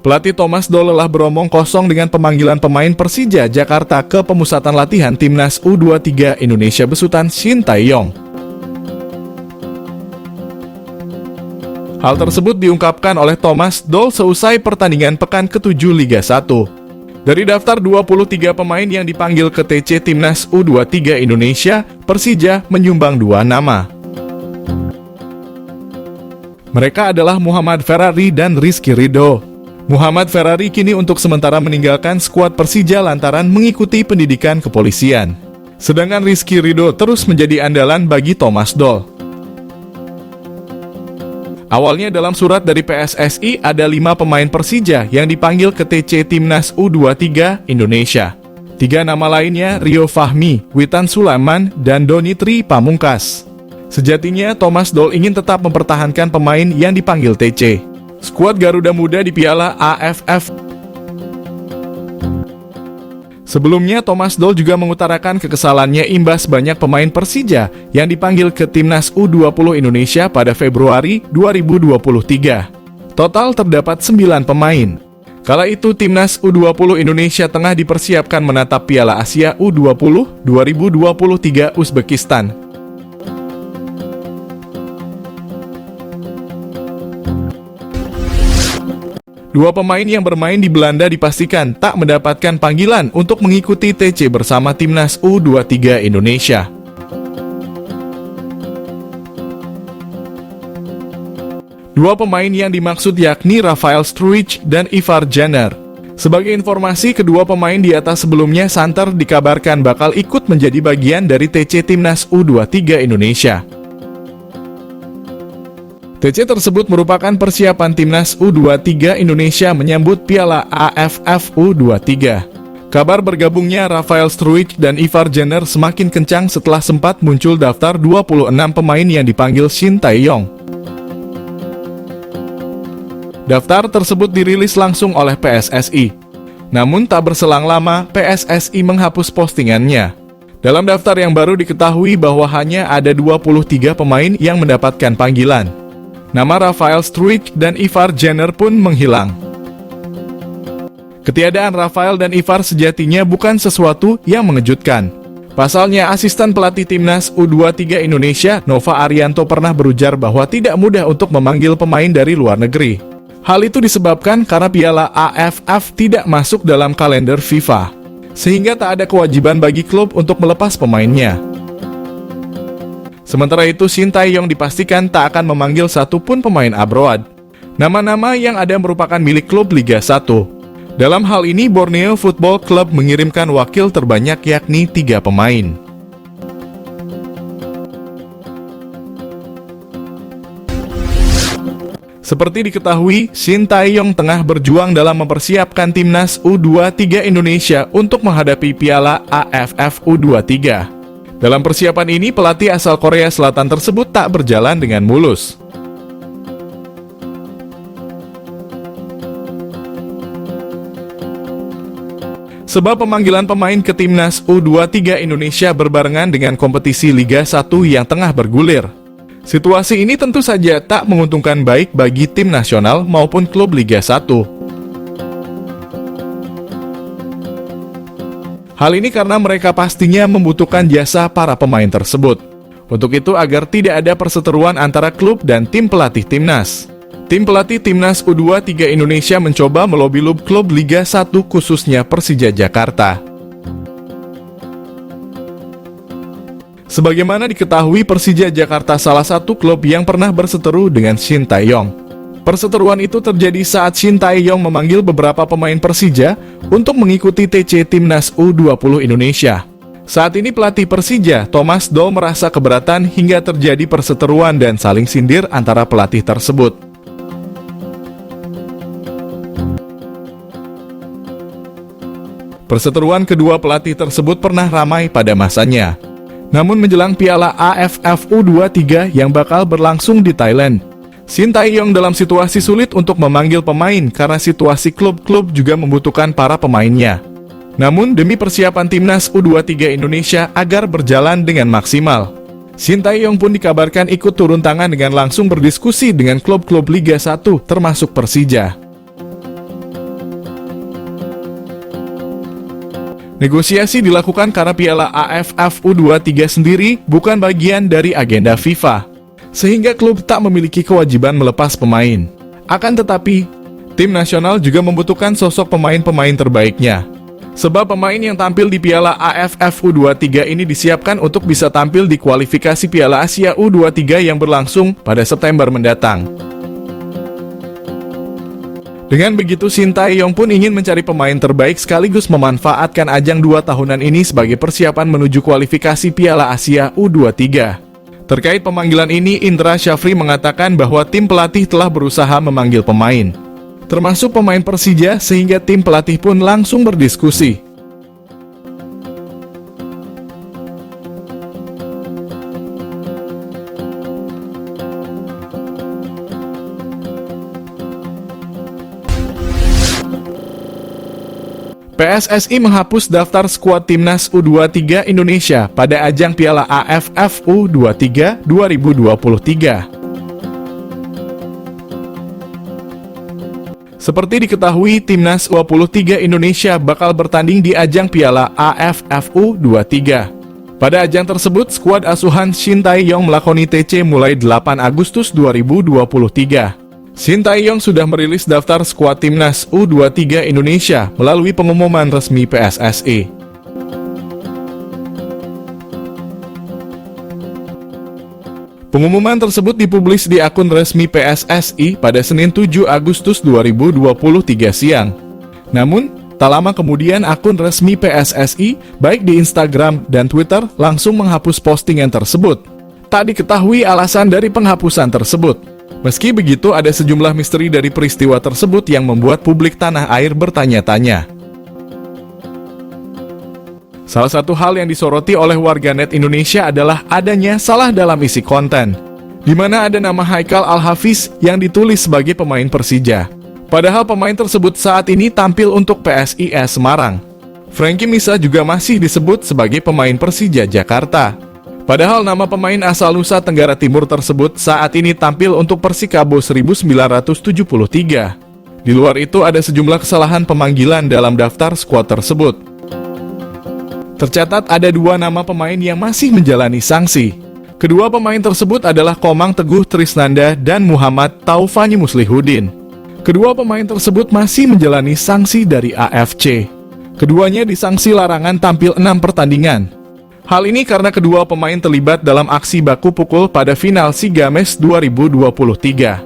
Pelatih Thomas Doll lelah beromong kosong dengan pemanggilan pemain Persija Jakarta ke pemusatan latihan Timnas U23 Indonesia besutan Shin Tae-yong. Hal tersebut diungkapkan oleh Thomas Doll seusai pertandingan pekan ke-7 Liga 1. Dari daftar 23 pemain yang dipanggil ke TC Timnas U23 Indonesia, Persija menyumbang 2 nama. Mereka adalah Muhammad Ferrari dan Rizky Ridho. Muhammad Ferrari kini untuk sementara meninggalkan skuad Persija lantaran mengikuti pendidikan kepolisian. Sedangkan Rizky Ridho terus menjadi andalan bagi Thomas Doll. Awalnya dalam surat dari PSSI ada 5 pemain Persija yang dipanggil ke TC Timnas U23 Indonesia. 3 nama lainnya Rio Fahmi, Witan Sulaiman, dan Donitri Pamungkas. Sejatinya Thomas Doll ingin tetap mempertahankan pemain yang dipanggil TC. Skuad Garuda Muda di Piala AFF. Sebelumnya, Thomas Doll juga mengutarakan kekesalannya imbas banyak pemain Persija yang dipanggil ke Timnas U20 Indonesia pada Februari 2023. Total terdapat 9 pemain. Kala itu, Timnas U20 Indonesia tengah dipersiapkan menatap Piala Asia U20 2023 Uzbekistan. Dua pemain yang bermain di Belanda dipastikan tak mendapatkan panggilan untuk mengikuti TC bersama Timnas U23 Indonesia. Dua pemain yang dimaksud yakni Rafael Struijk dan Ivar Janner. Sebagai informasi, kedua pemain di atas sebelumnya santer dikabarkan bakal ikut menjadi bagian dari TC Timnas U23 Indonesia. TC tersebut merupakan persiapan Timnas U23 Indonesia menyambut Piala AFF U23. Kabar bergabungnya Rafael Struijk dan Ivar Janner semakin kencang setelah sempat muncul daftar 26 pemain yang dipanggil Shin Tae-yong. Daftar tersebut dirilis langsung oleh PSSI. Namun tak berselang lama, PSSI menghapus postingannya. Dalam daftar yang baru diketahui bahwa hanya ada 23 pemain yang mendapatkan panggilan. Nama Rafael Struijk dan Ivar Janner pun menghilang. Ketiadaan Rafael dan Ivar sejatinya bukan sesuatu yang mengejutkan. Pasalnya, asisten pelatih Timnas U23 Indonesia, Nova Arianto, pernah berujar bahwa tidak mudah untuk memanggil pemain dari luar negeri. Hal itu disebabkan karena Piala AFF tidak masuk dalam kalender FIFA, sehingga tak ada kewajiban bagi klub untuk melepas pemainnya. Sementara itu, Shin Tae-yong dipastikan tak akan memanggil satupun pemain abroad. Nama-nama yang ada merupakan milik klub Liga 1. Dalam hal ini, Borneo Football Club mengirimkan wakil terbanyak yakni 3 pemain. Seperti diketahui, Shin Tae-yong tengah berjuang dalam mempersiapkan Timnas U23 Indonesia untuk menghadapi Piala AFF U23. Dalam persiapan ini, pelatih asal Korea Selatan tersebut tak berjalan dengan mulus. Sebab pemanggilan pemain ke Timnas U23 Indonesia berbarengan dengan kompetisi Liga 1 yang tengah bergulir. Situasi ini tentu saja tak menguntungkan baik bagi tim nasional maupun klub Liga 1. Hal ini karena mereka pastinya membutuhkan jasa para pemain tersebut. Untuk itu, agar tidak ada perseteruan antara klub dan tim pelatih Timnas. Tim pelatih Timnas U23 Indonesia mencoba melobi klub Liga 1 khususnya Persija Jakarta. Sebagaimana diketahui, Persija Jakarta salah satu klub yang pernah berseteru dengan Shin Tae-yong. Perseteruan itu terjadi saat Shin Tae-yong memanggil beberapa pemain Persija untuk mengikuti TC Timnas U20 Indonesia. Saat ini pelatih Persija, Thomas Doll, merasa keberatan hingga terjadi perseteruan dan saling sindir antara pelatih tersebut. Perseteruan kedua pelatih tersebut pernah ramai pada masanya. Namun menjelang Piala AFF U23 yang bakal berlangsung di Thailand, Shin Tae-yong dalam situasi sulit untuk memanggil pemain karena situasi klub-klub juga membutuhkan para pemainnya. Namun demi persiapan Timnas U23 Indonesia agar berjalan dengan maksimal, Shin Tae-yong pun dikabarkan ikut turun tangan dengan langsung berdiskusi dengan klub-klub Liga 1 termasuk Persija. Negosiasi dilakukan karena Piala AFF U23 sendiri bukan bagian dari agenda FIFA, sehingga klub tak memiliki kewajiban melepas pemain. Akan tetapi, tim nasional juga membutuhkan sosok pemain-pemain terbaiknya. Sebab pemain yang tampil di Piala AFF U23 ini disiapkan untuk bisa tampil di kualifikasi Piala Asia U23 yang berlangsung pada September mendatang. Dengan begitu, Shin Tae-yong pun ingin mencari pemain terbaik sekaligus memanfaatkan ajang 2 tahunan ini sebagai persiapan menuju kualifikasi Piala Asia U23. Terkait pemanggilan ini, Indra Syafri mengatakan bahwa tim pelatih telah berusaha memanggil pemain, termasuk pemain Persija, sehingga tim pelatih pun langsung berdiskusi. PSSI menghapus daftar skuad Timnas U23 Indonesia pada ajang Piala AFF U23 2023. Seperti diketahui, Timnas U23 Indonesia bakal bertanding di ajang Piala AFF U23. Pada ajang tersebut, skuad asuhan Shin Tae-yong melakoni TC mulai 8 Agustus 2023. Shin Tae-yong sudah merilis daftar skuad Timnas U23 Indonesia melalui pengumuman resmi PSSI. Pengumuman tersebut dipublis di akun resmi PSSI pada Senin 7 Agustus 2023 siang. Namun, tak lama kemudian akun resmi PSSI, baik di Instagram dan Twitter, langsung menghapus postingan tersebut. Tak diketahui alasan dari penghapusan tersebut. Meski begitu, ada sejumlah misteri dari peristiwa tersebut yang membuat publik tanah air bertanya-tanya. Salah satu hal yang disoroti oleh warganet Indonesia adalah adanya salah dalam isi konten, di mana ada nama Haikal Al-Hafiz yang ditulis sebagai pemain Persija. Padahal pemain tersebut saat ini tampil untuk PSIS Semarang. Frankie Misa juga masih disebut sebagai pemain Persija Jakarta. Padahal nama pemain asal Nusa Tenggara Timur tersebut saat ini tampil untuk Persikabo 1973. Di luar itu ada sejumlah kesalahan pemanggilan dalam daftar skuad tersebut. Tercatat ada 2 nama pemain yang masih menjalani sanksi. Kedua pemain tersebut adalah Komang Teguh Trisnanda dan Muhammad Taufani Muslihudin. Kedua pemain tersebut masih menjalani sanksi dari AFC. Keduanya disanksi larangan tampil 6 pertandingan. Hal ini karena kedua pemain terlibat dalam aksi baku pukul pada final SEA Games 2023.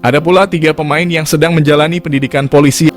Ada pula 3 pemain yang sedang menjalani pendidikan polisi.